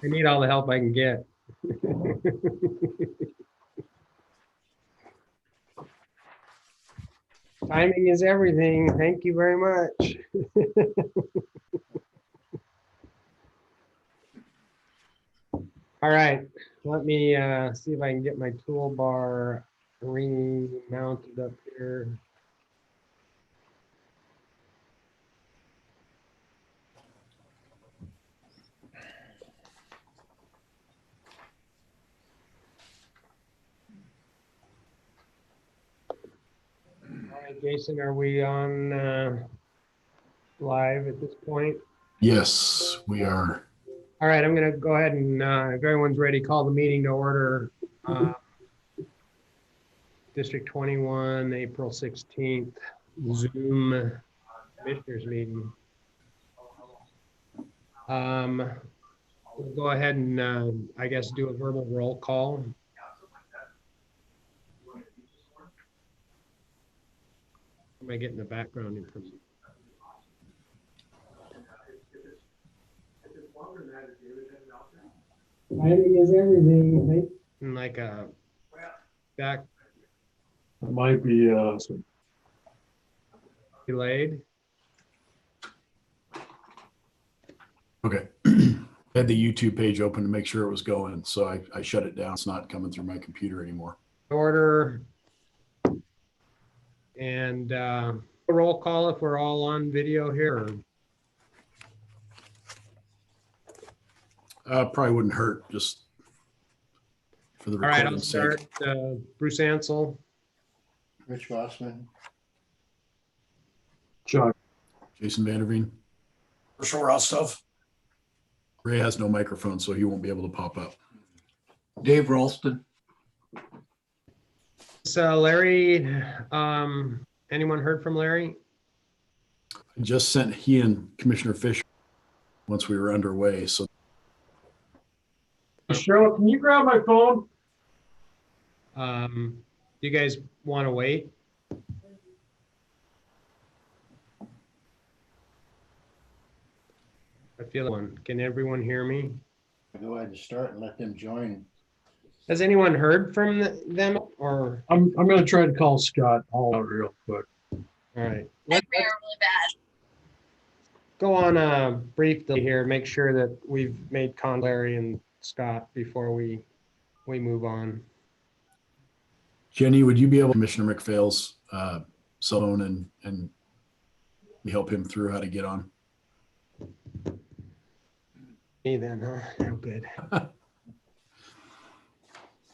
I need all the help I can get. Timing is everything. Thank you very much. All right, let me see if I can get my toolbar remounted up here. All right, Jason, are we on live at this point? Yes, we are. All right, I'm going to go ahead and, if everyone's ready, call the meeting to order. District 21, April 16th, Zoom commissioners meeting. We'll go ahead and, I guess, do a verbal roll call. Am I getting the background information? Timing is everything. Like a back. It might be Delayed. Okay. I had the YouTube page open to make sure it was going, so I shut it down. It's not coming through my computer anymore. Order. And roll call if we're all on video here. Probably wouldn't hurt, just for the All right, I'll recording's start. sake. Bruce Ansel. Rich Bossman. Chuck. Jason Vanderveen. Rostov. Ray has no microphone, so he won't be able to pop up. Dave Ralston. So Larry, anyone heard from Larry? I just sent he and Commissioner Fisher once we were underway. So Cheryl, can you grab my phone? You guys want to wait? I feel one. Can everyone hear me? Go ahead and start and let them join. Has anyone heard from them or? I'm going to try to call Scott out real quick. All right. Let's really bad. Go on a brief delay here. Make sure that we've made con Larry and Scott before we move on. Jenny, would you be able to Commissioner McPhail's cell phone and help him through how to get on? Me then, huh? Oh, good.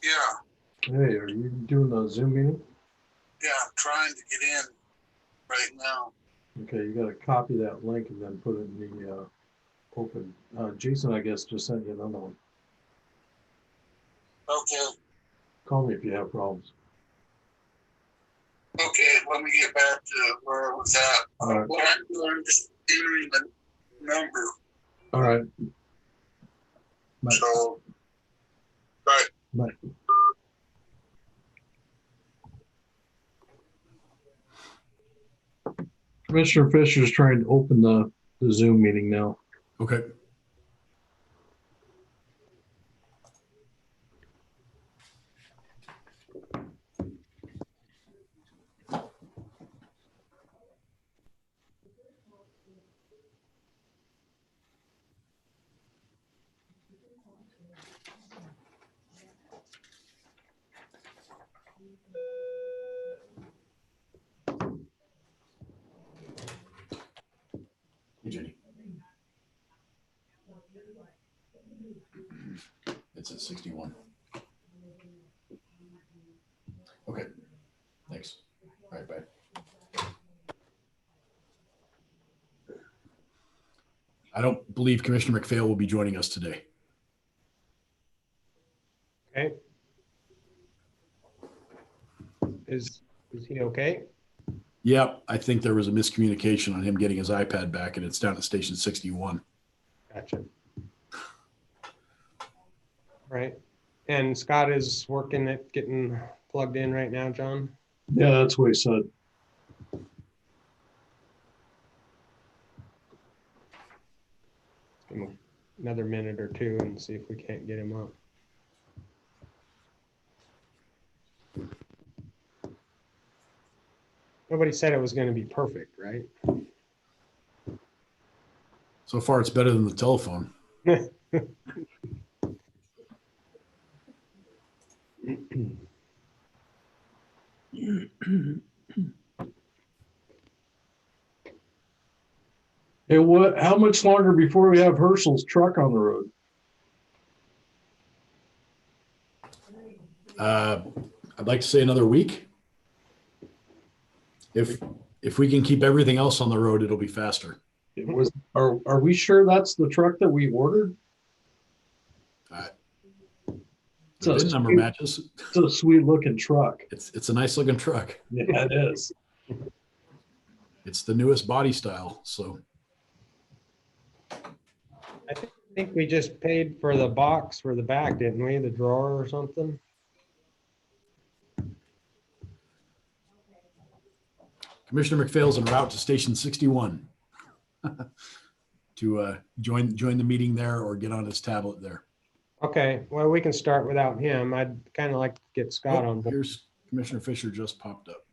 Yeah, Hey, are you doing the Zoom meeting? yeah, I'm trying to get in right now. Okay, you got to copy that link and then put it in the open. Jason, I guess, just sent you another one. Okay, Call me if you have problems. okay, let me get back to where I was at. All right. What I'm doing, I'm just entering the number, All right. Bye. so, right. Bye. Commissioner Fisher is trying to open the Zoom meeting now. Okay. Hey, Jenny. It's at 61. Okay. Thanks. All right, bye. I don't believe Commissioner McPhail will be joining us today. Okay. Is he okay? Yeah, I think there was a miscommunication on him getting his iPad back, and it's down at station 61. Gotcha. Right. And Scott is working at getting plugged in right now, John? Yeah, that's what he said. Give him another minute or two and see if we can't get him up. Nobody said it was going to be perfect, right? So far, it's better than the telephone. Hey, how much longer before we have Herschel's truck on the road? I'd like to say another week. If we can keep everything else on the road, it'll be faster. Are we sure that's the truck that we ordered? The VIN number sweet- matches. It's a sweet looking truck. It's a nice looking truck. Yeah, it is. It's the newest body style. So I think we just paid for the box for the back, didn't we? The drawer or something? Commissioner McPhail's en route to station 61 to join the meeting there or get on his tablet there. Okay, well, we can start without him. I'd kind of like to get Scott on board. Here's Commissioner Fisher just popped up.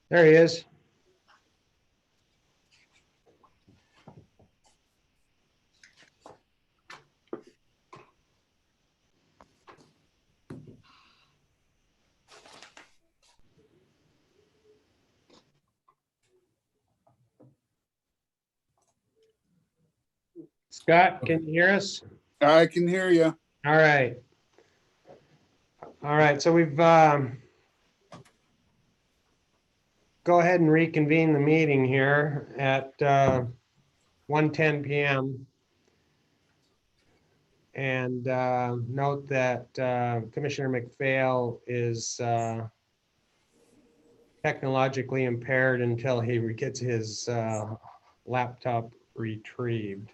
There he is. Scott, can you hear us? I can hear you. All right. All right, so we've go ahead and reconvene the meeting here at 1:10 p.m. And note that Commissioner McPhail is technologically impaired until he gets his laptop retrieved.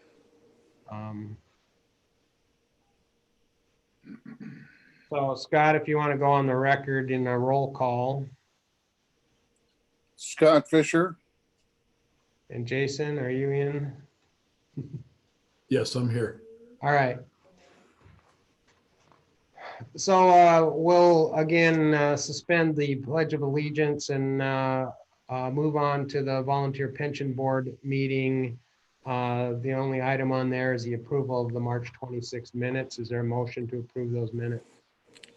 So Scott, if you want to go on the record in a roll call, Scott Fisher. and Jason, are you in? Yes, I'm here. All right. So we'll again suspend the Pledge of Allegiance and move on to the Volunteer Pension Board meeting. The only item on there is the approval of the March 26 minutes. Is there a motion to approve those minutes?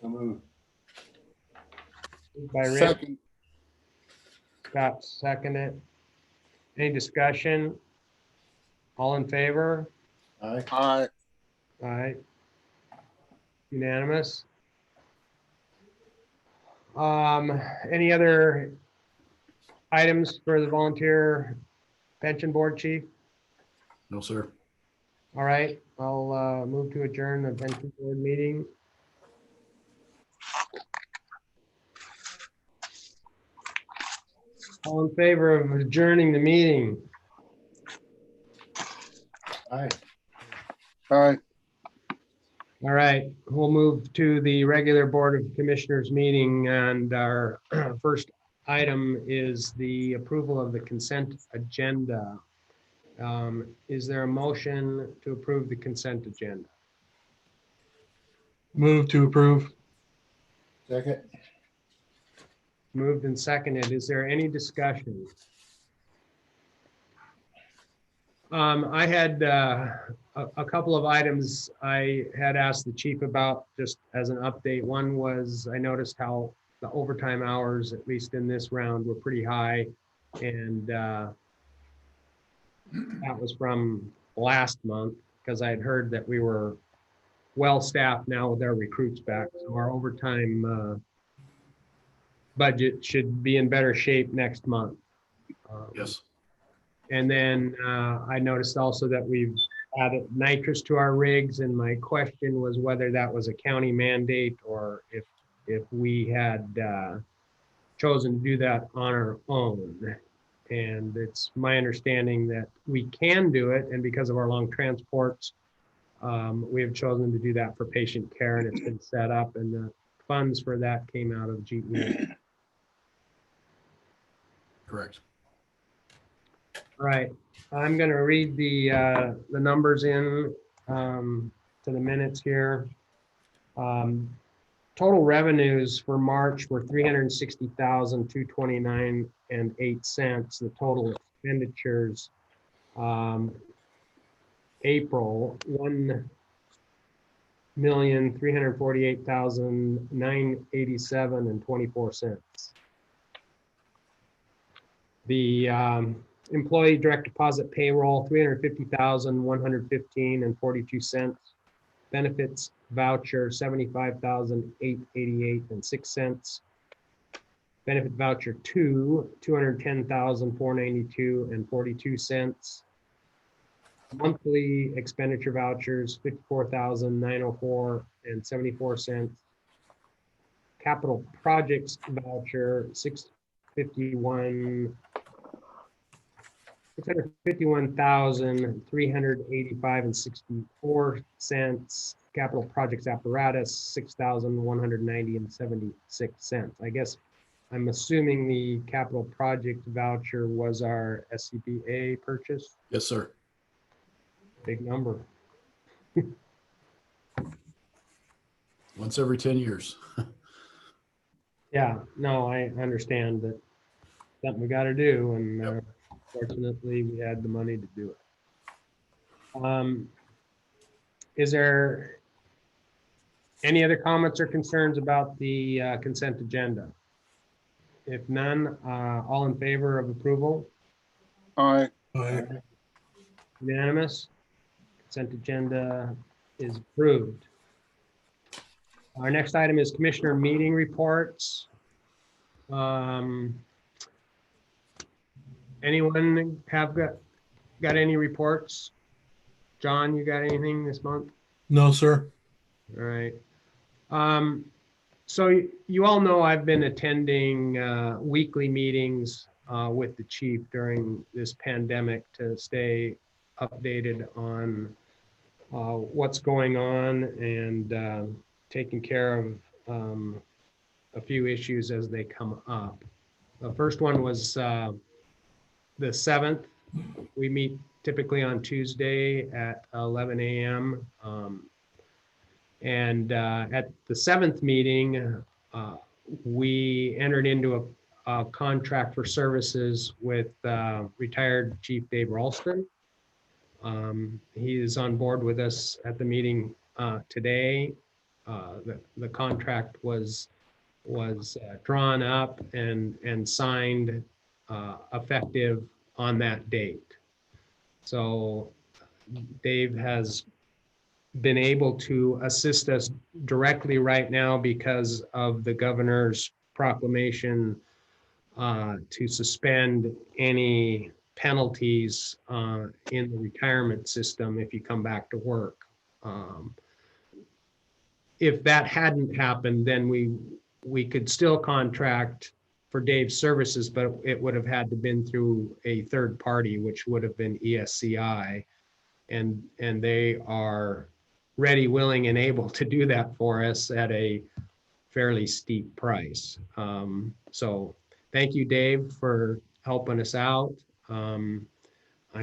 So moved. Moved by Rich, Second. Scott seconded. Any discussion? All in favor? Aye. Aye. All right. Unanimous. Any other items for the Volunteer Pension Board, Chief? No, sir. All right, I'll move to adjourn the pension board meeting. All in favor of adjourning the meeting? Aye. Aye. All right, we'll move to the regular Board of Commissioners meeting, and our first item is the approval of the consent agenda. Is there a motion to approve the consent agenda? Move to approve. Second. Moved and seconded. Is there any discussion? I had a couple of items I had asked the chief about just as an update. One was I noticed how the overtime hours, at least in this round, were pretty high. And that was from last month because I had heard that we were well-staffed now with our recruits back. So our overtime budget should be in better shape next month. Yes. And then I noticed also that we've added nitrous to our rigs, and my question was whether that was a county mandate or if we had chosen to do that on our own. And it's my understanding that we can do it, and because of our long transports, we have chosen to do that for patient care, and it's been set up, and the funds for that came out of GE. Correct. All right, I'm gonna read the numbers in to the minutes here. Total revenues for March were 360,229.08. The total expenditures, April, 1,348,987.24. The employee direct deposit payroll, 350,115.42. Benefits voucher, 75,888.06. Benefit voucher 2, 210,492.42. Monthly expenditure vouchers, 54,904.74. Capital projects voucher, 651,385.64. Capital projects apparatus, 6,190.76. I guess I'm assuming the capital project voucher was our SCBA purchase. Yes, sir. Big number. Once every 10 years. Yeah, no, I understand that something we got to do, and fortunately, we had the money to do it. Is there any other comments or concerns about the consent agenda? If none, all in favor of approval? Aye. Unanimous? Consent agenda is approved. Our next item is commissioner meeting reports. Anyone have got any reports? John, you got anything this month? No, sir. All right. So you all know I've been attending weekly meetings with the chief during this pandemic to stay updated on what's going on and taking care of a few issues as they come up. The first one was the 7th. We meet typically on Tuesday at 11 a.m. And at the 7th meeting, we entered into a contract for services with retired Chief Dave Ralston. He is on board with us at the meeting today. The contract was drawn up and signed effective on that date. So Dave has been able to assist us directly right now because of the governor's proclamation to suspend any penalties in the retirement system if you come back to work. If that hadn't happened, then we could still contract for Dave's services, but it would have had to been through a third party, which would have been ESCI, and they are ready, willing, and able to do that for us at a fairly steep price. So thank you, Dave, for helping us out. I'm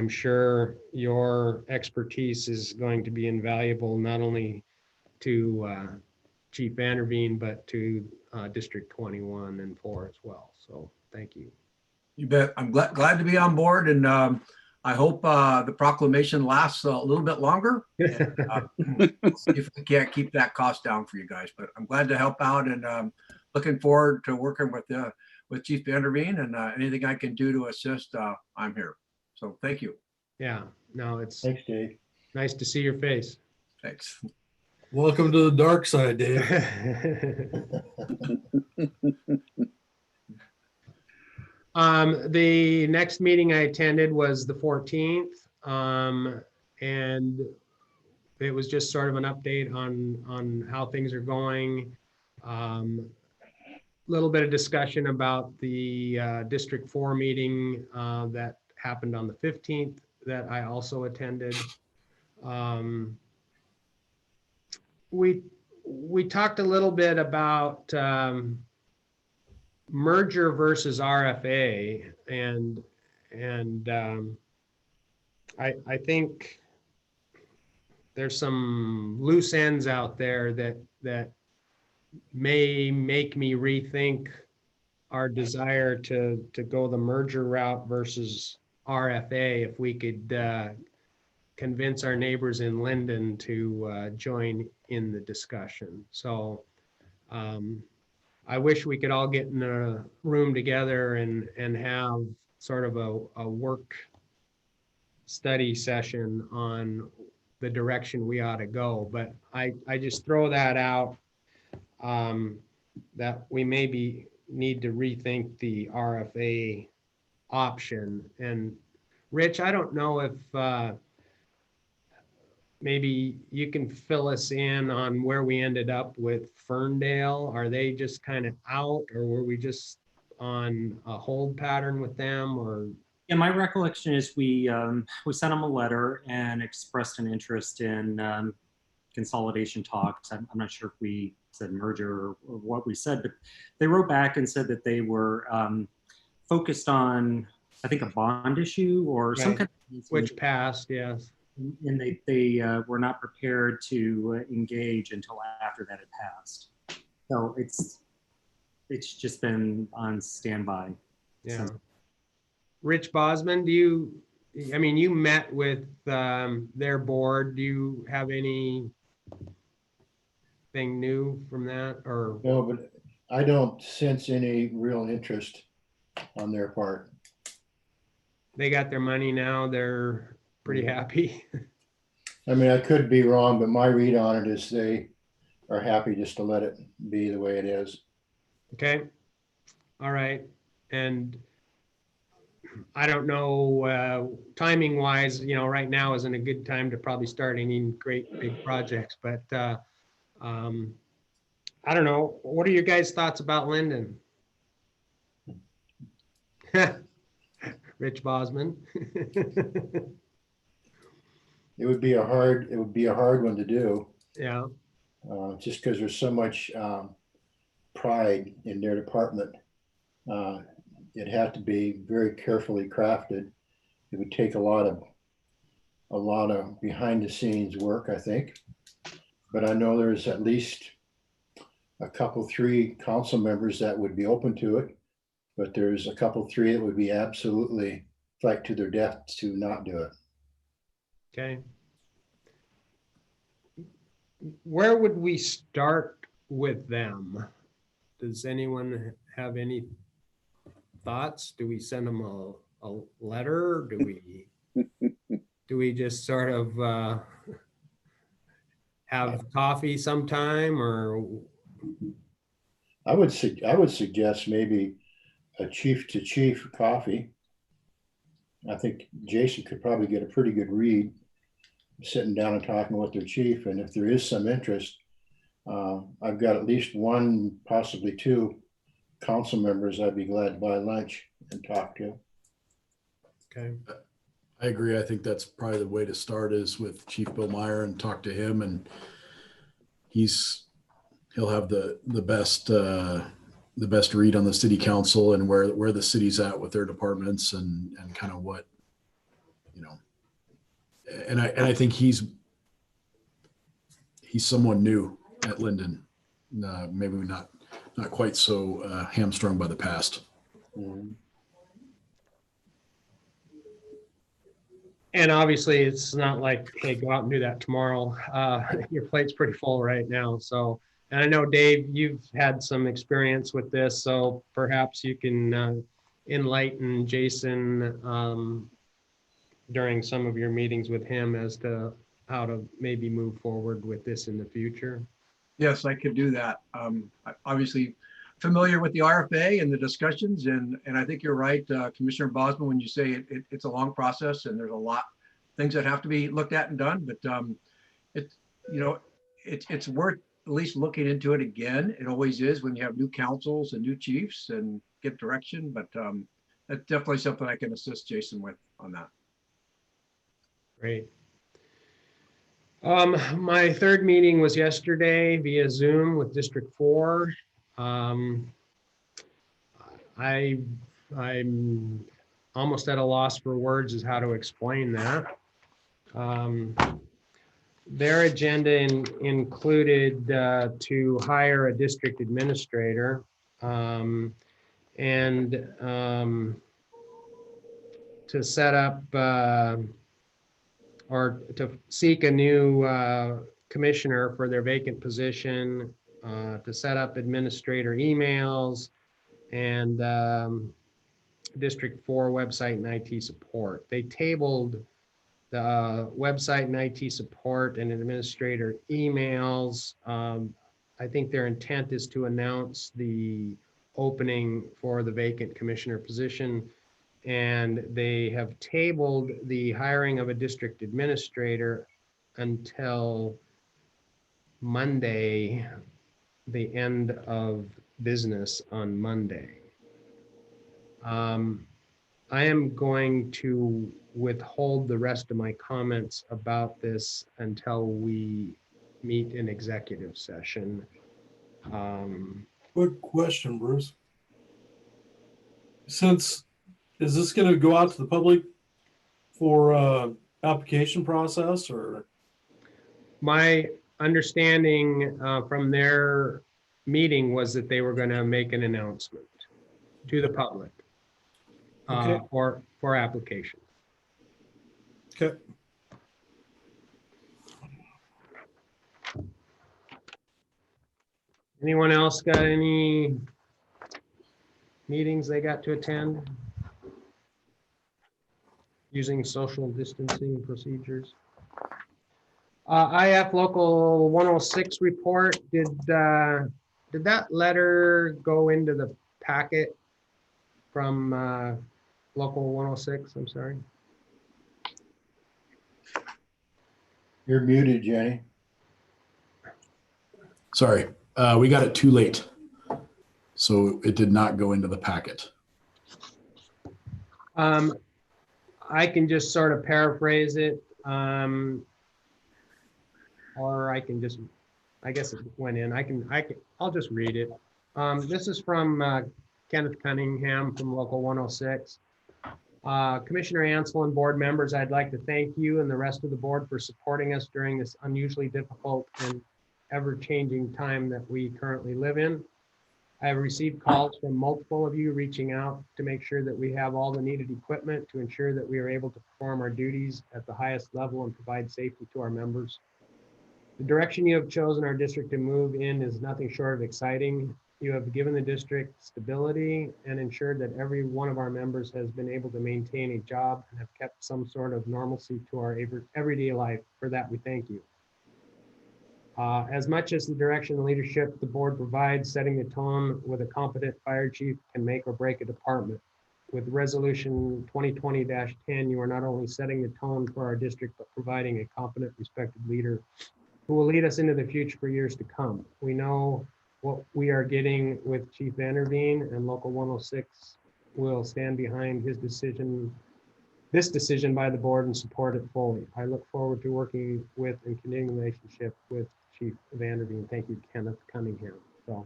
sure your expertise is going to be invaluable, not only to Chief Vanderveen, but to District 21 and 4 as well. So thank you. You bet. I'm glad to be on board, and I hope the proclamation lasts a little bit longer. And, see if we can't keep that cost down for you guys. But I'm glad to help out, and looking forward to working with Chief Vanderveen, and anything I can do to assist, I'm here. So thank you. Yeah, no, it's Thanks, Dave. nice to see your face. Thanks. Welcome to the dark side, Dave. The next meeting I attended was the 14th, and it was just sort of an update on how things are going. Little bit of discussion about the District 4 meeting that happened on the 15th that I also attended. We talked a little bit about merger versus RFA, and I think there's some loose ends out there that may make me rethink our desire to go the merger route versus RFA. If we could convince our neighbors in Linden to join in the discussion. So I wish we could all get in a room together and have sort of a work study session on the direction we ought to go. But I just throw that out, that we maybe need to rethink the RFA option. And Rich, I don't know if maybe you can fill us in on where we ended up with Ferndale. Are they just kind of out, or were we just on a hold pattern with them? Or Yeah, my recollection is we sent them a letter and expressed an interest in consolidation talks. I'm not sure if we said merger or what we said, but they wrote back and said that they were focused on, I think, a bond issue or some Right. kind of, which passed, yes. and they were not prepared to engage until after that had passed. So it's just been on standby. Yeah. since. Rich Bosman, you met with their board. Do you have anything new from that, or? No, but I don't sense any real interest on their part. They got their money now, they're pretty happy? I mean, I could be wrong, but my read on it is they are happy just to let it be the way it is. Okay, all right. And I don't know, timing wise, right now isn't a good time to probably start any great big projects, but I don't know. What are your guys' thoughts about Linden? Rich Bosman. It would be a hard one to do, Yeah, just because there's so much pride in their department. It had to be very carefully crafted. It would take a lot of behind the scenes work, I think. But I know there's at least a couple, 3 council members that would be open to it. But there's a couple, 3 that would be absolutely fight to their death to not do it. okay. Where would we start with them? Does anyone have any thoughts? Do we send them a letter? Do we just sort of have coffee sometime, or? I would suggest maybe a chief to chief coffee. I think Jason could probably get a pretty good read sitting down and talking with their chief. And if there is some interest, I've got at least 1, possibly 2 council members I'd be glad to buy lunch and talk to. Okay. I agree. I think that's probably the way to start is with Chief Bill Meyer and talk to him, and he'll have the best read on the city council and where the city's at with their departments and kind of what, and I think he's someone new at Linden, maybe not quite so hamstrung by the past. Mm-hmm. And obviously it's not like, hey, go out and do that tomorrow. Your plate's pretty full right now. So, and I know Dave, you've had some experience with this, so perhaps you can enlighten Jason during some of your meetings with him as to how to maybe move forward with this in the future. Yes, I could do that. Obviously familiar with the RFA and the discussions, and I think you're right, Commissioner Bosman, when you say it's a long process and there's a lot of things that have to be looked at and done, but it's worth at least looking into it again. It always is when you have new councils and new chiefs and get direction, but that's definitely something I can assist Jason with on that. Great. My third meeting was yesterday via Zoom with District 4. I'm almost at a loss for words as how to explain that. Their agenda included to hire a district administrator and to set up or to seek a new commissioner for their vacant position, to set up administrator emails, and District 4 website and IT support. They tabled the website and IT support and administrator emails. I think their intent is to announce the opening for the vacant commissioner position, and they have tabled the hiring of a district administrator until Monday, the end of business on Monday. I am going to withhold the rest of my comments about this until we meet in executive session. Quick question, Bruce. Is this gonna go out to the public for application process or? My understanding from their meeting was that they were going to make an announcement to the public Okay. for application. Okay. Anyone else got any meetings they got to attend using social distancing procedures? IF Local 106 report, did that letter go into the packet from Local 106? I'm sorry. You're muted, Jenny. Sorry, we got it too late. So it did not go into the packet. I can just sort of paraphrase it. Or I can just, I guess it went in. I'll just read it. This is from Kenneth Cunningham from Local 106. Commissioner Ansel and board members, I'd like to thank you and the rest of the board for supporting us during this unusually difficult and ever-changing time that we currently live in. I have received calls from multiple of you reaching out to make sure that we have all the needed equipment to ensure that we are able to perform our duties at the highest level and provide safety to our members. The direction you have chosen our district to move in is nothing short of exciting. You have given the district stability and ensured that every one of our members has been able to maintain a job and have kept some sort of normalcy to our everyday life. For that, we thank you. As much as the direction and leadership the board provides, setting the tone with a competent fire chief can make or break a department. With resolution 2020-10, you are not only setting the tone for our district, but providing a competent, respected leader who will lead us into the future for years to come. We know what we are getting with Chief Vanderveen, and Local 106 will stand behind his decision, this decision by the board, and support it fully. I look forward to working with and continuing the relationship with Chief Vanderveen. Thank you, Kenneth Cunningham. So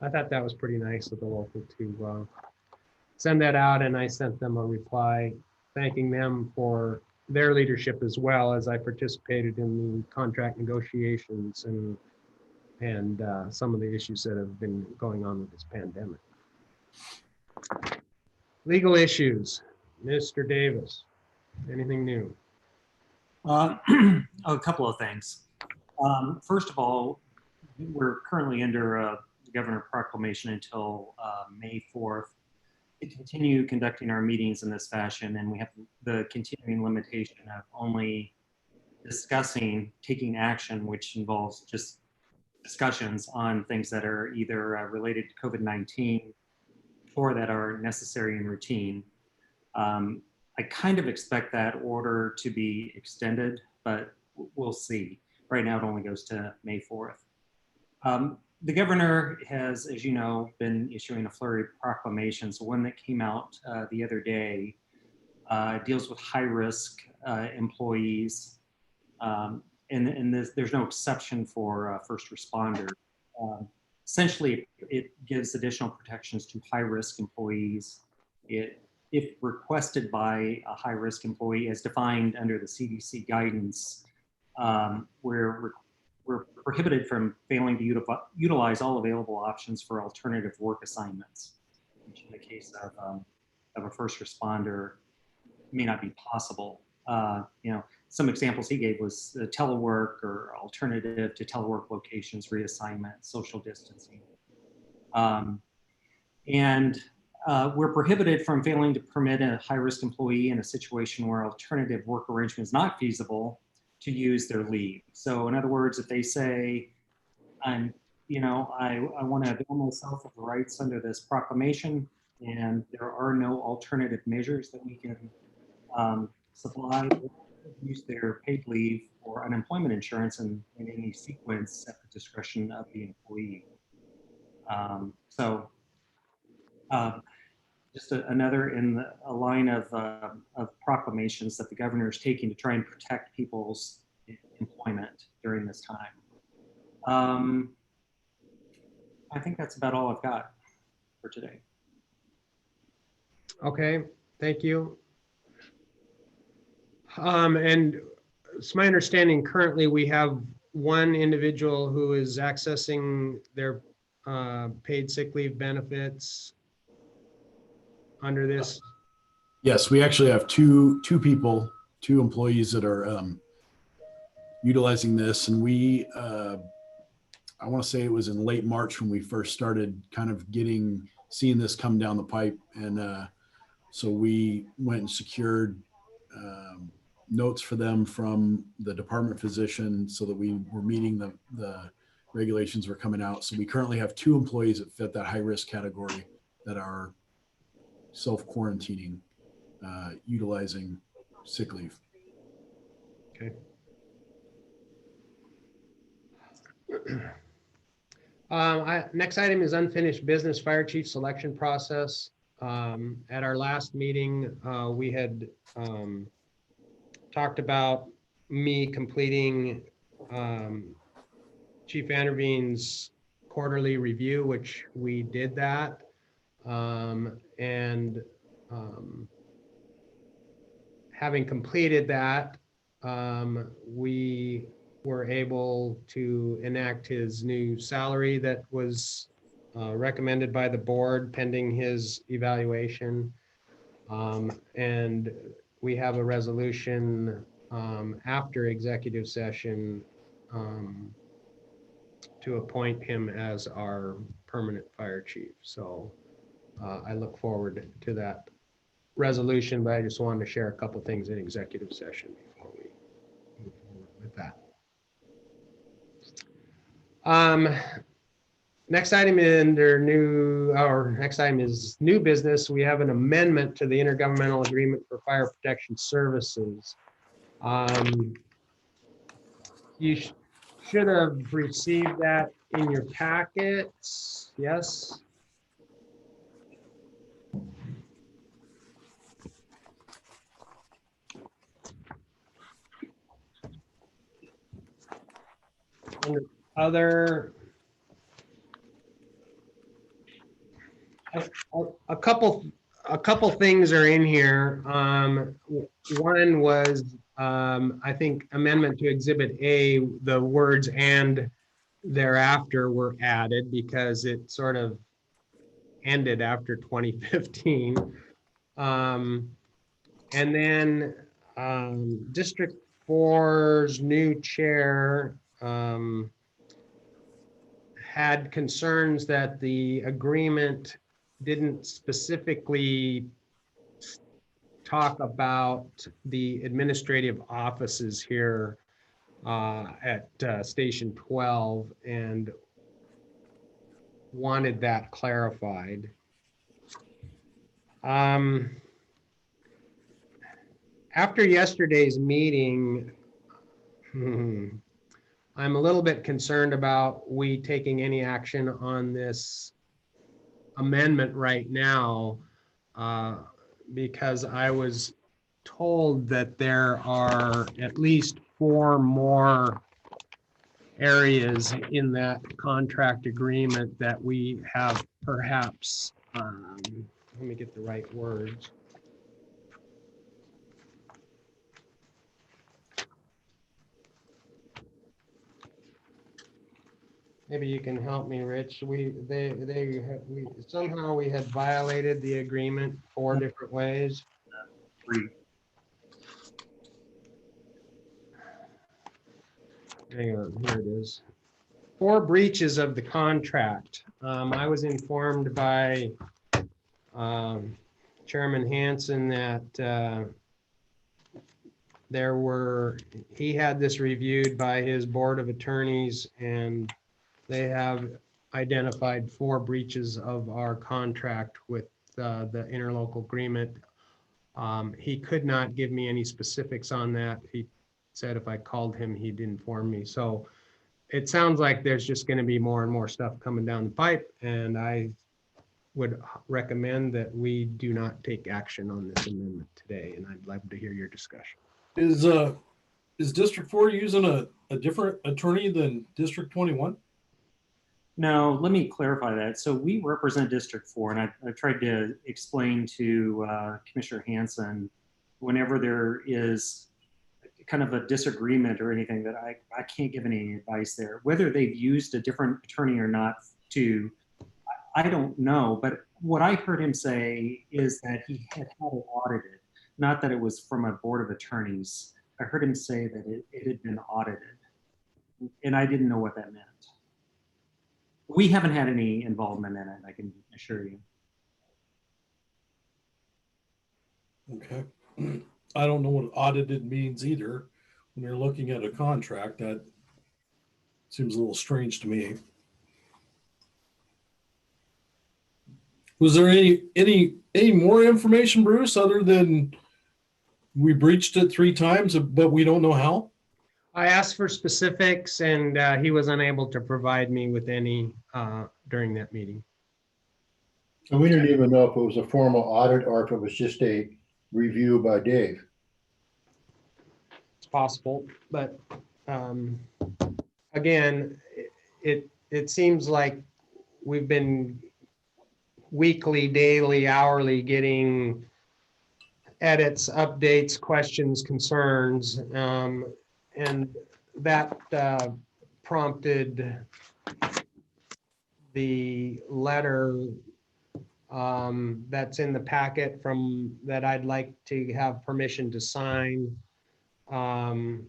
I thought that was pretty nice of the local to send that out, and I sent them a reply thanking them for their leadership as well, as I participated in the contract negotiations and some of the issues that have been going on with this pandemic. Legal issues, Mr. Davis, anything new? A couple of things. First of all, we're currently under a governor proclamation until May 4th to continue conducting our meetings in this fashion, and we have the continuing limitation of only discussing, taking action, which involves just discussions on things that are either related to COVID-19 or that are necessary and routine. I kind of expect that order to be extended, but we'll see. Right now, it only goes to May 4th. The governor has, as you know, been issuing a flurry of proclamations. One that came out the other day deals with high-risk employees, and there's no exception for first responders. essentially, it gives additional protections to high-risk employees. If requested by a high-risk employee as defined under the CDC guidance, we're prohibited from failing to utilize all available options for alternative work assignments, which in the case of a first responder may not be possible. Some examples he gave was telework or alternative to telework locations, reassignment, social distancing. We're prohibited from failing to permit a high-risk employee in a situation where alternative work arrangement is not feasible to use their leave. So in other words, if they say, I want to avail myself of the rights under this proclamation, and there are no alternative measures that we can supply, use their paid leave or unemployment insurance in any sequence at the discretion of the employee. Just another in a line of proclamations that the governor is taking to try and protect people's employment during this time. I think that's about all I've got for today. Okay, thank you. And it's my understanding currently we have one individual who is accessing their paid sick leave benefits under this. Yes, we actually have two employees that are utilizing this, and we I want to say it was in late March when we first started kind of seeing this come down the pipe, and so we went and secured notes for them from the department physician so that we were meeting the regulations were coming out. So we currently have 2 employees that fit that high risk category that are self-quarantining, utilizing sick leave. Okay. Next item is unfinished business fire chief selection process. At our last meeting, we had talked about me completing Chief Anderveen's quarterly review, which we did that. Having completed that, we were able to enact his new salary that was recommended by the board pending his evaluation. And we have a resolution after executive session to appoint him as our permanent fire chief. So I look forward to that resolution, but I just wanted to share a couple things in executive session before we move forward with that. Next item is new business. We have an amendment to the intergovernmental agreement for fire protection services. You should have received that in your packets. Yes. And other, a couple things are in here. One was, I think, amendment to Exhibit A, the words "and thereafter" were added because it sort of ended after 2015. And then District 4's new chair had concerns that the agreement didn't specifically talk about the administrative offices here at Station 12 and wanted that clarified. After yesterday's meeting, I'm a little bit concerned about we taking any action on this amendment right now because I was told that there are at least 4 more areas in that contract agreement that we have perhaps, let me get the right words. Maybe you can help me, Rich. We somehow we had violated the agreement 4 different ways. Hang on, here it is. 4 breaches of the contract. I was informed by Chairman Hansen that he had this reviewed by his board of attorneys, and they have identified 4 breaches of our contract with the interlocal agreement. He could not give me any specifics on that. He said if I called him, he'd inform me. So it sounds like there's just going to be more and more stuff coming down the pipe, and I would recommend that we do not take action on this amendment today, and I'd love to hear your discussion. Is District 4 using a different attorney than District 21? No, let me clarify that. So we represent District 4, and I tried to explain to Commissioner Hansen, whenever there is kind of a disagreement or anything, that I can't give any advice there. Whether they've used a different attorney or not, I don't know. But what I heard him say is that he had it audited, not that it was from a board of attorneys. I heard him say that it had been audited, and I didn't know what that meant. We haven't had any involvement in it, I can assure you. Okay. I don't know what audited means either. When you're looking at a contract, that seems a little strange to me. Was there any more information, Bruce, other than we breached it 3 times, but we don't know how? I asked for specifics, and he was unable to provide me with any during that meeting. So we didn't even know if it was a formal audit or if it was just a review by Dave. It's possible, but again, it seems like we've been weekly, daily, hourly getting edits, updates, questions, concerns, and that prompted the letter that's in the packet that I'd like to have permission to sign on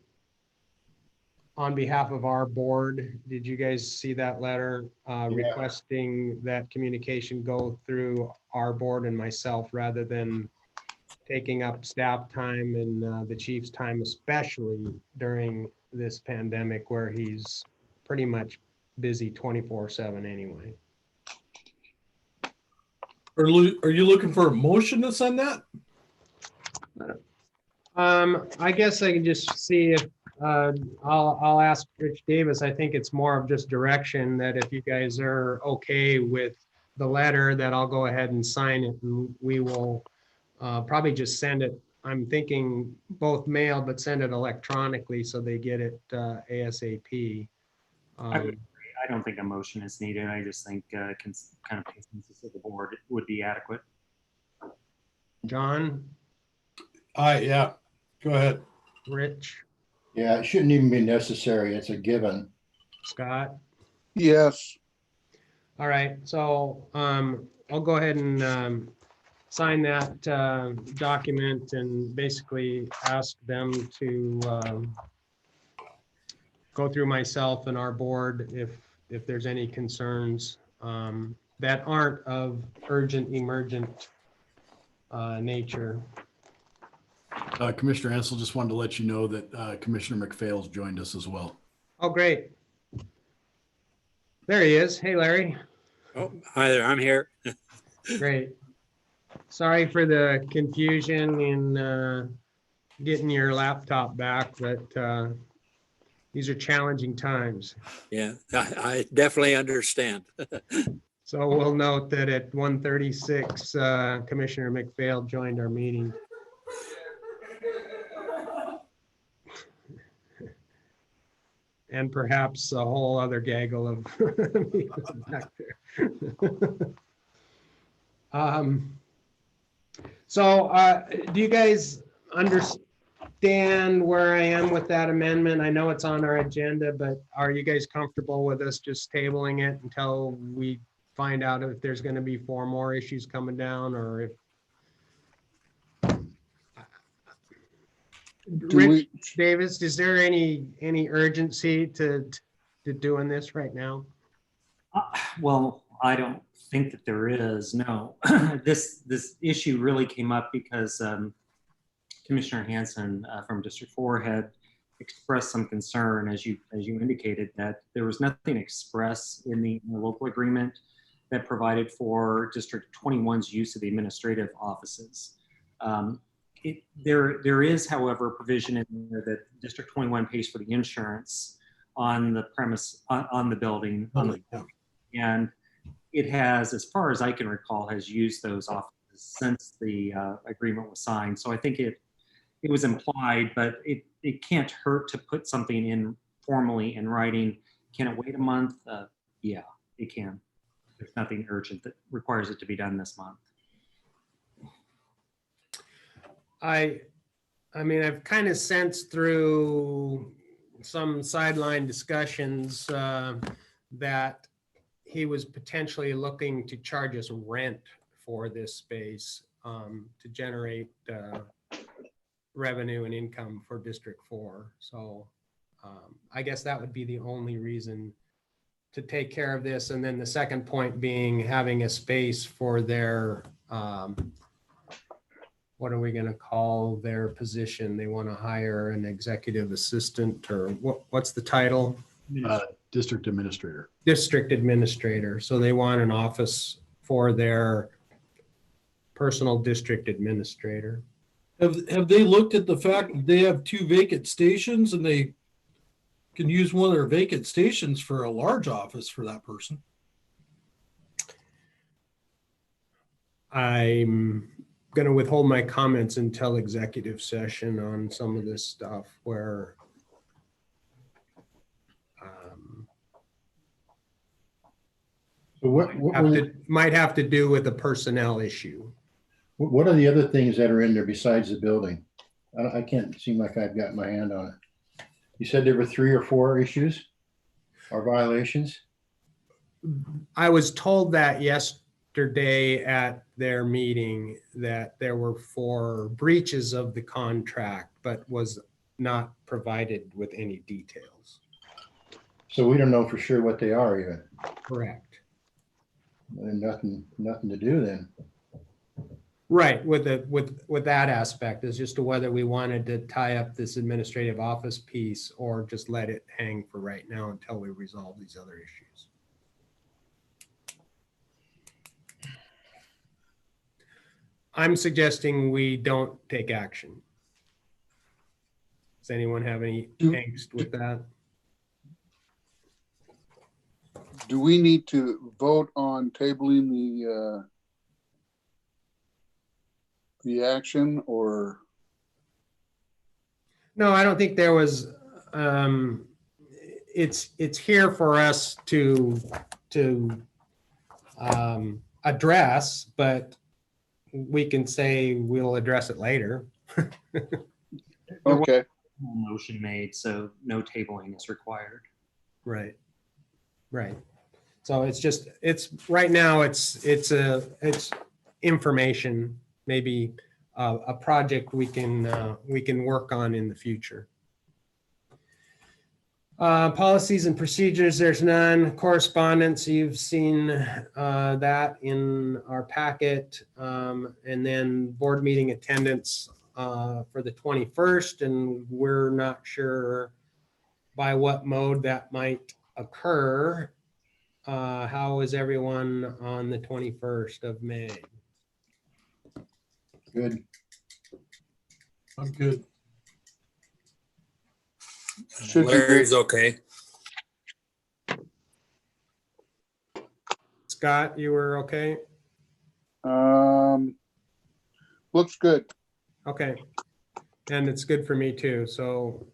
behalf of our board. Did you guys see that letter requesting that communication go through our board and myself rather than taking up staff time and the chief's time, especially during this pandemic where he's pretty much busy 24/7 anyway. Are you looking for a motion to send that? I guess I can just see if I'll ask Rich Davis. I think it's more of just direction that if you guys are okay with the letter, that I'll go ahead and sign it, and we will probably just send it. I'm thinking both mail, but send it electronically so they get it ASAP. I don't think a motion is needed. I just think kind of consensus of the board would be adequate. John, Yeah, go ahead. Rich, Yeah, it shouldn't even be necessary. It's a given. Scott. Yes. All right, so I'll go ahead and sign that document and basically ask them to go through myself and our board if there's any concerns that aren't of urgent, emergent nature. Commissioner Ansel, just wanted to let you know that Commissioner McPhail's joined us as well. Oh, great. There he is. Hey, Larry. Oh, hi there. I'm here. Great. Sorry for the confusion in getting your laptop back, but these are challenging times. Yeah, I definitely understand. So we'll note that at 1:36, Commissioner McPhail joined our meeting. and perhaps a whole other gaggle of people back there. So do you guys understand where I am with that amendment? I know it's on our agenda, but are you guys comfortable with us just tabling it until we find out if there's going to be 4 more issues coming down, or if Do we, Rich Davis, is there any urgency to doing this right now? Well, I don't think that there is, no. This issue really came up because Commissioner Hanson from District 4 had expressed some concern, as you indicated, that there was nothing express in the local agreement that provided for District 21's use of the administrative offices. There is, however, provision in there that District 21 pays for the insurance on the premise, on the building, and it has, as far as I can recall, has used those offices since the agreement was signed. So I think it was implied, but it can't hurt to put something in formally in writing. Can it wait a month? Yeah, it can. There's nothing urgent that requires it to be done this month. I mean, I've kind of sensed through some sideline discussions that he was potentially looking to charge us rent for this space to generate revenue and income for District 4. So I guess that would be the only reason to take care of this. And then the second point being having a space for their what are we going to call their position? They want to hire an executive assistant, or what's the title? District administrator. District administrator. So they want an office for their personal district administrator. Have they looked at the fact that they have 2 vacant stations and they can use one of their vacant stations for a large office for that person? I'm going to withhold my comments until executive session on some of this stuff where So might have to do with a personnel issue. what are the other things that are in there besides the building? I can't seem like I've got my hand on it. You said there were 3 or 4 issues or violations? I was told that yesterday at their meeting that there were 4 breaches of the contract, but was not provided with any details. So we don't know for sure what they are yet. Correct. And nothing to do then. Right, with that aspect is just to whether we wanted to tie up this administrative office piece or just let it hang for right now until we resolve these other issues. I'm suggesting we don't take action. Does anyone have any angst with that? do we need to vote on tabling the action, or? No, I don't think there was, it's here for us to address, but we can say we'll address it later. Okay, Motion made, so no tabling is required. Right. Right. So it's just, right now it's information, maybe a project we can work on in the future. Policies and procedures, there's none. Correspondence, you've seen that in our packet. And then board meeting attendance for the 21st, and we're not sure by what mode that might occur. How is everyone on the 21st of May? Good. I'm good. should be Larry's good. okay. Scott, you were okay? Looks good. Okay. And it's good for me too. So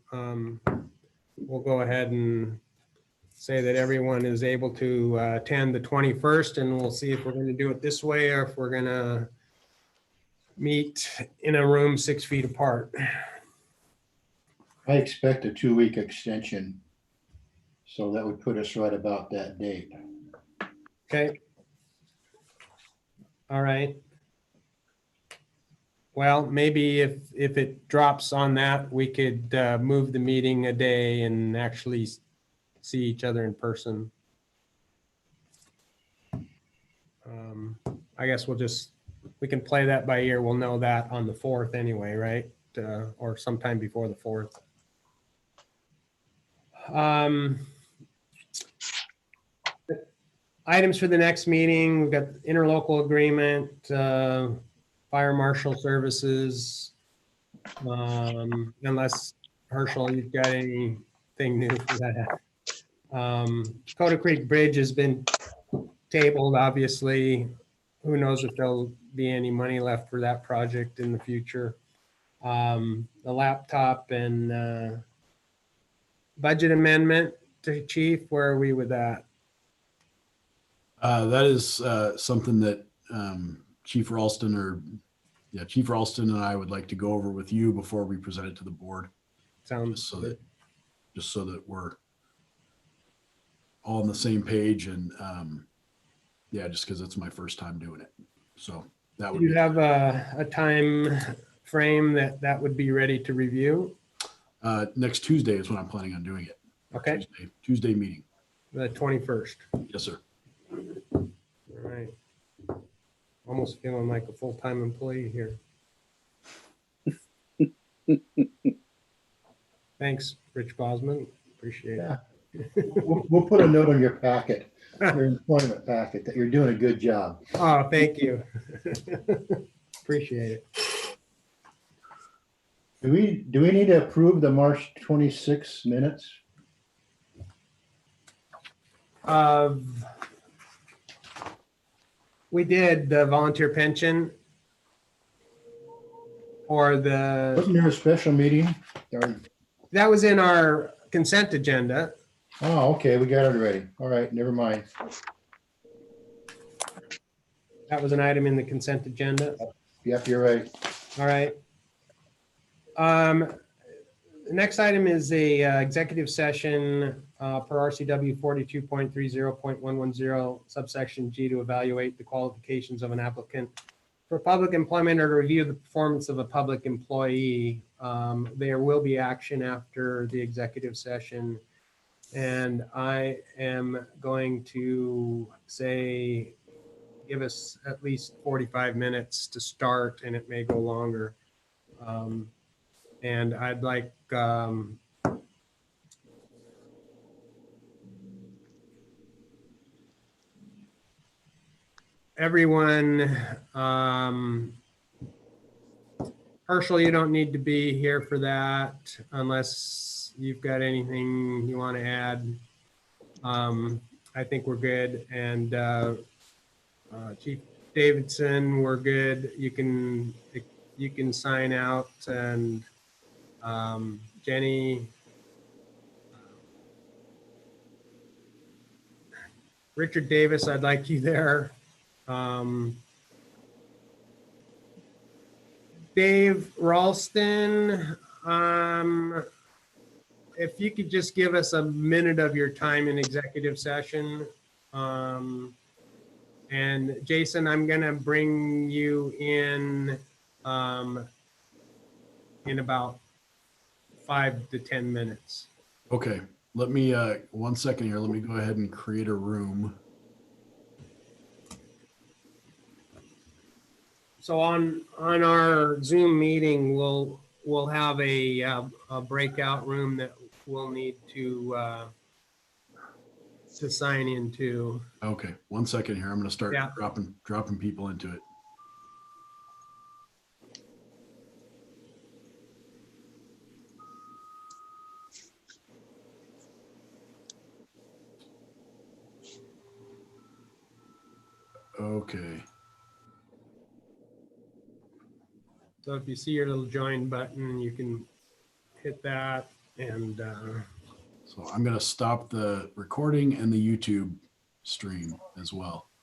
we'll go ahead and say that everyone is able to attend the 21st, and we'll see if we're going to do it this way or if we're going to meet in a room 6 feet apart. I expect a 2-week extension. So that would put us right about that date. Okay. All right. Well, maybe if it drops on that, we could move the meeting a day and actually see each other in person. I guess we can play that by ear. We'll know that on the 4th anyway, right? Or sometime before the 4th. Items for the next meeting, we've got interlocal agreement, fire marshal services. Unless Herschel, you've got anything new for that. Coda Creek Bridge has been tabled, obviously. Who knows if there'll be any money left for that project in the future. The laptop and budget amendment to Chief, where are we with that? That is something that Chief Ralston and I would like to go over with you before we present it to the board. Sounds good. Just so that we're all on the same page, and yeah, just because it's my first time doing it. So that would Do you have a time frame that would be ready to review? Next Tuesday is when I'm planning on doing it. Okay, Tuesday meeting. the 21st. Yes, sir. All right. Almost feeling like a full-time employee here. Thanks, Rich Bosman. Appreciate it. Yeah. We'll put a note on your packet, your employment packet, that you're doing a good job. Oh, thank you. Appreciate it. Do we need to approve the March 26 minutes? We did the volunteer pension or Wasn't there a special meeting? that was in our consent agenda. Oh, okay, we got it already. All right, never mind. That was an item in the consent agenda. Yep, you're right. All right. The next item is a executive session per RCW 42.30.110 subsection G to evaluate the qualifications of an applicant for public employment or to review the performance of a public employee. There will be action after the executive session. And I am going to say, give us at least 45 minutes to start, and it may go longer. And I'd like everyone, Herschel, you don't need to be here for that unless you've got anything you want to add. I think we're good. And Chief Davidson, we're good. You can sign out, and Jenny, Richard Davis, I'd like you there. Dave Ralston, if you could just give us a minute of your time in executive session. And Jason, I'm gonna bring you in about 5 to 10 minutes. Okay. Let me 1 second here. Let me go ahead and create a room. So on our Zoom meeting, we'll have a breakout room that we'll need to sign into. Okay. 1 second here. I'm going to start Yeah. dropping people into it. Okay. So if you see your little join button, you can hit that, and So I'm going to stop the recording and the YouTube stream as well.